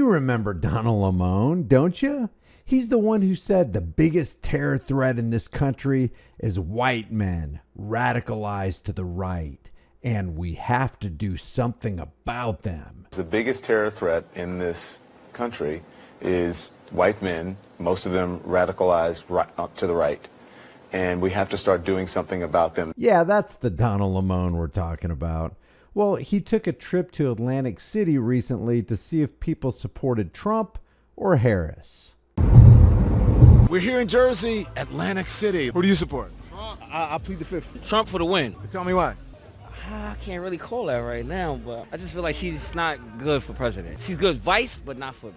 You remember Donald Lamone, don't you? He's the one who said the biggest terror threat in this country is white men radicalized to the right, and we have to do something about them. The biggest terror threat in this country is white men, most of them radicalized to the right, and we have to start doing something about them. Yeah, that's the Donald Lamone we're talking about. Well, he took a trip to Atlantic City recently to see if people supported Trump or Harris. We're here in Jersey, Atlantic City. Who do you support? Trump. I plead the fifth. Trump for the win. Tell me why. I can't really call that right now, but I just feel like she's not good for president. She's good vice, but not for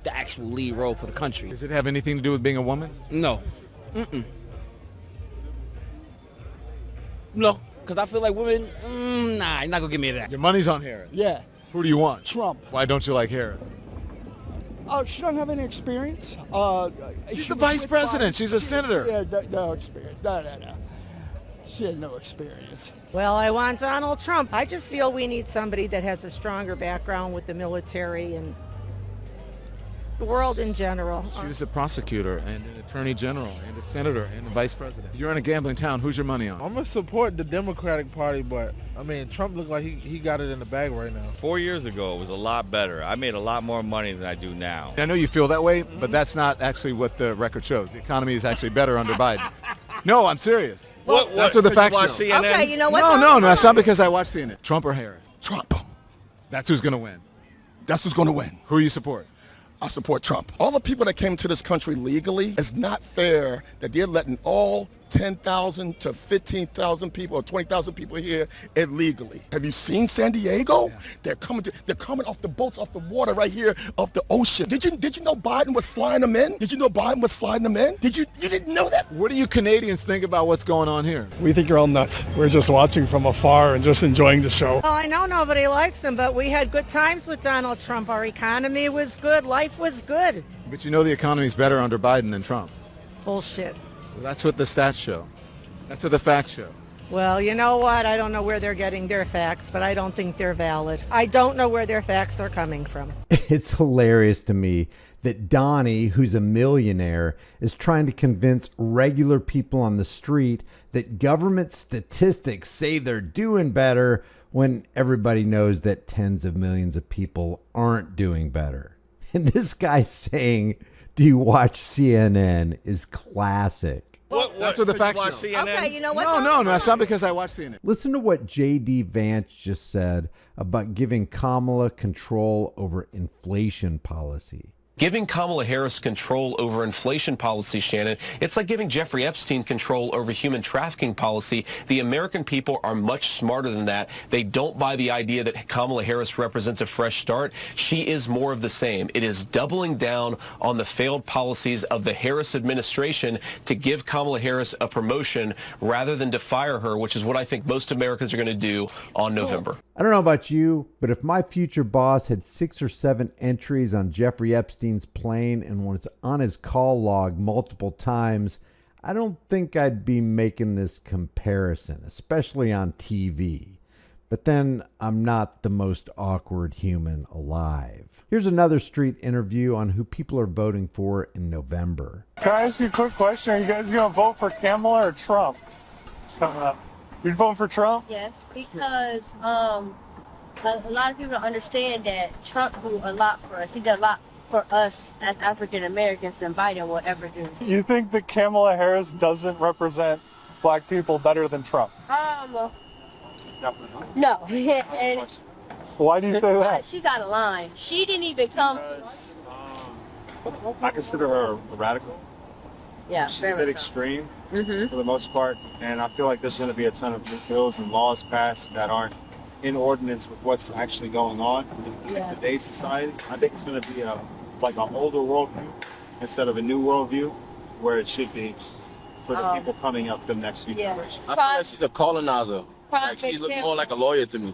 the actual lead role for the country. Does it have anything to do with being a woman? No. No, because I feel like women, nah, you're not going to give me that. Your money's on Harris. Yeah. Who do you want? Trump. Why don't you like Harris? Oh, she doesn't have any experience. She's the vice president. She's a senator. Yeah, no experience. No. She had no experience. Well, I want Donald Trump. I just feel we need somebody that has a stronger background with the military and the world in general. She was a prosecutor and an attorney general and a senator and a vice president. You're in a gambling town. Who's your money on? I'm going to support the Democratic Party, but, I mean, Trump looked like he got it in the bag right now. 4 years ago, it was a lot better. I made a lot more money than I do now. I know you feel that way, but that's not actually what the record shows. The economy is actually better under Biden. No, I'm serious. That's what the facts show. CNN? Okay, you know what? No, that's not because I watch CNN. Trump or Harris? Trump. That's who's going to win. That's who's going to win. Who you support? I support Trump. All the people that came to this country legally, it's not fair that they're letting all 10,000 to 15,000 people or 20,000 people here illegally. Have you seen San Diego? Yeah. They're coming off the boats, off the water right here, off the ocean. Did you know Biden was flying them in? You didn't know that? What do you Canadians think about what's going on here? We think you're all nuts. We're just watching from afar and just enjoying the show. Oh, I know nobody likes him, but we had good times with Donald Trump. Our economy was good. Life was good. But you know the economy's better under Biden than Trump. Bullshit. Well, that's what the stats show. That's what the facts show. Well, you know what? I don't know where they're getting their facts, but I don't think they're valid. I don't know where their facts are coming from. It's hilarious to me that Donnie, who's a millionaire, is trying to convince regular people on the street that government statistics say they're doing better when everybody knows that tens of millions of people aren't doing better. And this guy saying, "Do you watch CNN?" is classic. That's what the facts show. Okay, you know what? No, that's not because I watch CNN. Listen to what J.D. Vance just said about giving Kamala control over inflation policy. Giving Kamala Harris control over inflation policy, Shannon, it's like giving Jeffrey Epstein control over human trafficking policy. The American people are much smarter than that. They don't buy the idea that Kamala Harris represents a fresh start. She is more of the same. It is doubling down on the failed policies of the Harris administration to give Kamala Harris a promotion rather than to fire her, which is what I think most Americans are going to do on November. I don't know about you, but if my future boss had 6 or 7 entries on Jeffrey Epstein's plane and was on his call log multiple times, I don't think I'd be making this comparison, especially on TV. But then I'm not the most awkward human alive. Here's another street interview on who people are voting for in November. Can I ask you a quick question? Are you guys going to vote for Kamala or Trump coming up? You're voting for Trump? Yes, because a lot of people don't understand that Trump do a lot for us. He did a lot for us as African Americans than Biden will ever do. You think that Kamala Harris doesn't represent black people better than Trump? No. And why do you say that? she's out of line. She didn't even come. I consider her a radical. Yeah, she's a bit extreme for the most part, and I feel like there's going to be a ton of bills and laws passed that aren't in ordinance with what's actually going on in today's society. I think it's going to be like an older worldview instead of a new worldview, where it should be for the people coming up the next few generations. I feel like she's a colonizer. Like she looks more like a lawyer to me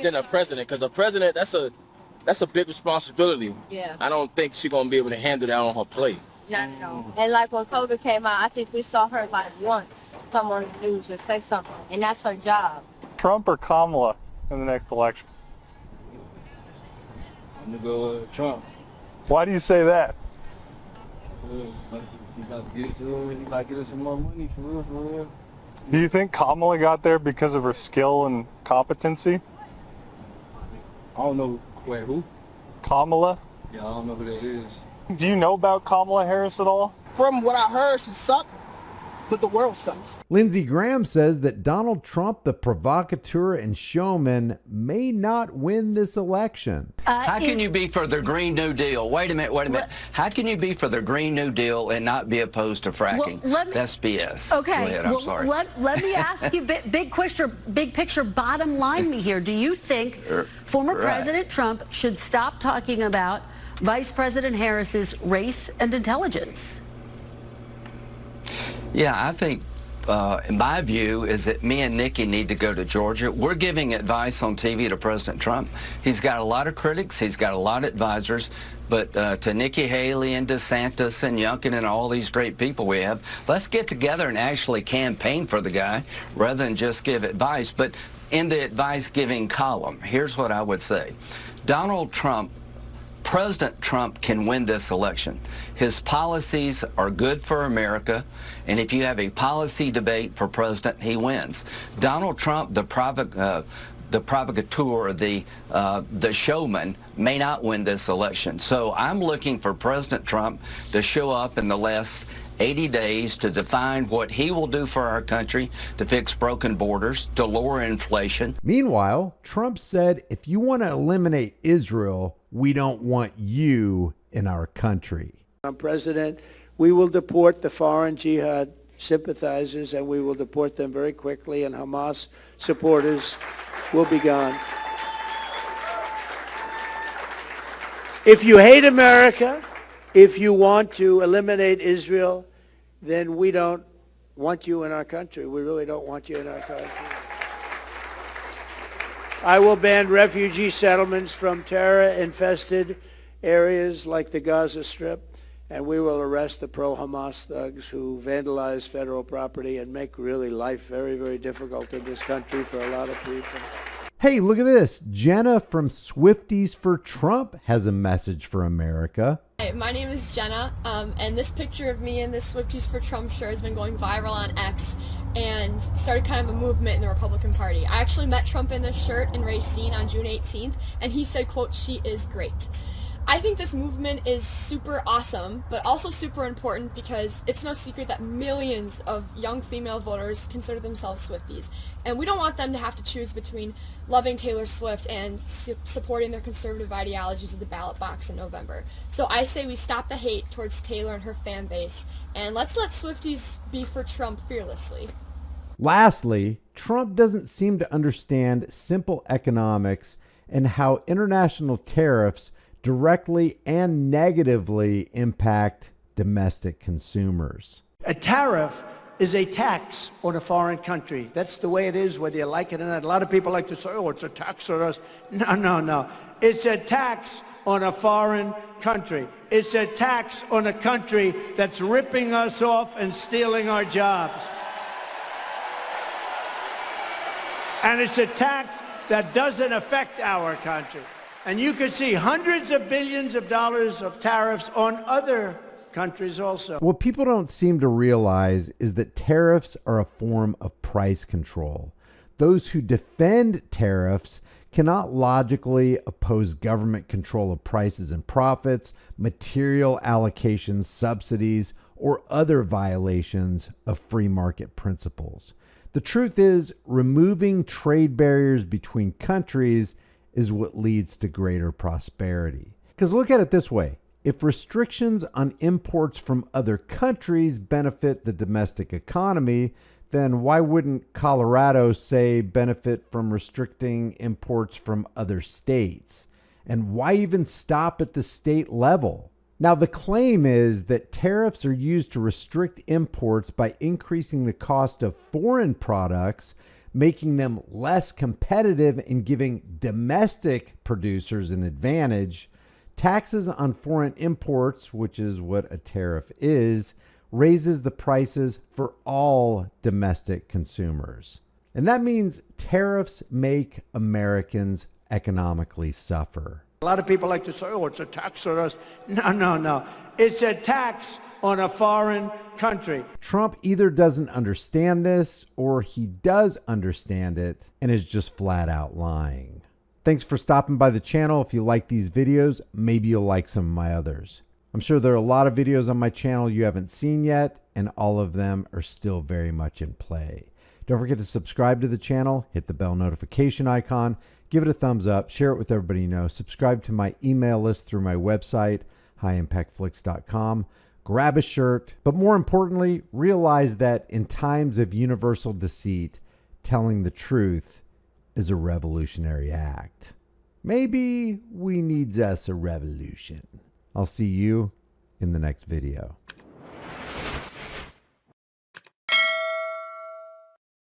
than a president, because a president, that's a big responsibility. Yeah. I don't think she's gonna be able to handle that on her plate. Not at all. And like when COVID came out, I think we saw her like once come on the news and say something, and that's her job. Trump or Kamala in the next election? I'm gonna go with Trump. Why do you say that? He about to get it to him. He about to get us some more money for real, for real. Do you think Kamala got there because of her skill and competency? I don't know. Wait, who? Kamala? Yeah, I don't know who that is. Do you know about Kamala Harris at all? From what I heard, she sucked, but the world sucks. Lindsey Graham says that Donald Trump, the provocateur and showman, may not win this election. How can you be for the Green New Deal? Wait a minute. How can you be for the Green New Deal and not be opposed to fracking? That's BS. Okay. Go ahead, I'm sorry. Let me ask you, big picture, bottom line me here. Do you think former President Trump should stop talking about Vice President Harris's race and intelligence? Yeah, I think in my view is that me and Nikki need to go to Georgia. We're giving advice on TV to President Trump. He's got a lot of critics. He's got a lot of advisors. But to Nikki Haley and DeSantis and Youngkin and all these great people we have, let's get together and actually campaign for the guy rather than just give advice. But in the advice-giving column, here's what I would say. President Trump can win this election. His policies are good for America, and if you have a policy debate for president, he wins. Donald Trump, the provocateur, the showman, may not win this election. So I'm looking for President Trump to show up in the last 80 days to define what he will do for our country, to fix broken borders, to lower inflation. Meanwhile, Trump said, if you want to eliminate Israel, we don't want you in our country. I'm president. We will deport the foreign jihad sympathizers, and we will deport them very quickly, and Hamas supporters will be gone. If you hate America, if you want to eliminate Israel, then we don't want you in our country. We really don't want you in our country. I will ban refugee settlements from terror-infested areas like the Gaza Strip, and we will arrest the pro-Hamas thugs who vandalize federal property and make really life very, very difficult in this country for a lot of people. Hey, look at this. Jenna from Swifties for Trump has a message for America. Hi, my name is Jenna, and this picture of me in this Swifties for Trump shirt has been going viral on X and started kind of a movement in the Republican Party. I actually met Trump in this shirt in Racine on June 18th, and he said, quote, "She is great." I think this movement is super awesome, but also super important because it's no secret that millions of young female voters consider themselves Swifties. And we don't want them to have to choose between loving Taylor Swift and supporting their conservative ideologies at the ballot box in November. So I say we stop the hate towards Taylor and her fan base, and let's let Swifties be for Trump fearlessly. Lastly, Trump doesn't seem to understand simple economics and how international tariffs directly and negatively impact domestic consumers. A tariff is a tax on a foreign country. That's the way it is, whether you like it or not. A lot of people like to say, oh, it's a tax on us. No. It's a tax on a foreign country. It's a tax on a country that's ripping us off and stealing our jobs. And it's a tax that doesn't affect our country. And you could see hundreds of billions of dollars of tariffs on other countries also. What people don't seem to realize is that tariffs are a form of price control. Those who defend tariffs cannot logically oppose government control of prices and profits, material allocations, subsidies, or other violations of free market principles. The truth is, removing trade barriers between countries is what leads to greater prosperity. Because look at it this way. If restrictions on imports from other countries benefit the domestic economy, then why wouldn't Colorado, say, benefit from restricting imports from other states? And why even stop at the state level? Now, the claim is that tariffs are used to restrict imports by increasing the cost of foreign products, making them less competitive and giving domestic producers an advantage. Taxes on foreign imports, which is what a tariff is, raises the prices for all domestic consumers. And that means tariffs make Americans economically suffer. A lot of people like to say, oh, it's a tax on us. No, no, no. It's a tax on a foreign country. Trump either doesn't understand this or he does understand it and is just flat out lying. Thanks for stopping by the channel. If you like these videos, maybe you'll like some of my others. I'm sure there are a lot of videos on my channel you haven't seen yet, and all of them are still very much in play. Don't forget to subscribe to the channel, hit the bell notification icon, give it a thumbs up, share it with everybody you know, subscribe to my email list through my website, highimpactflix.com, grab a shirt, but more importantly, realize that in times of universal deceit, telling the truth is a revolutionary act. Maybe we needs us a revolution. I'll see you in the next video.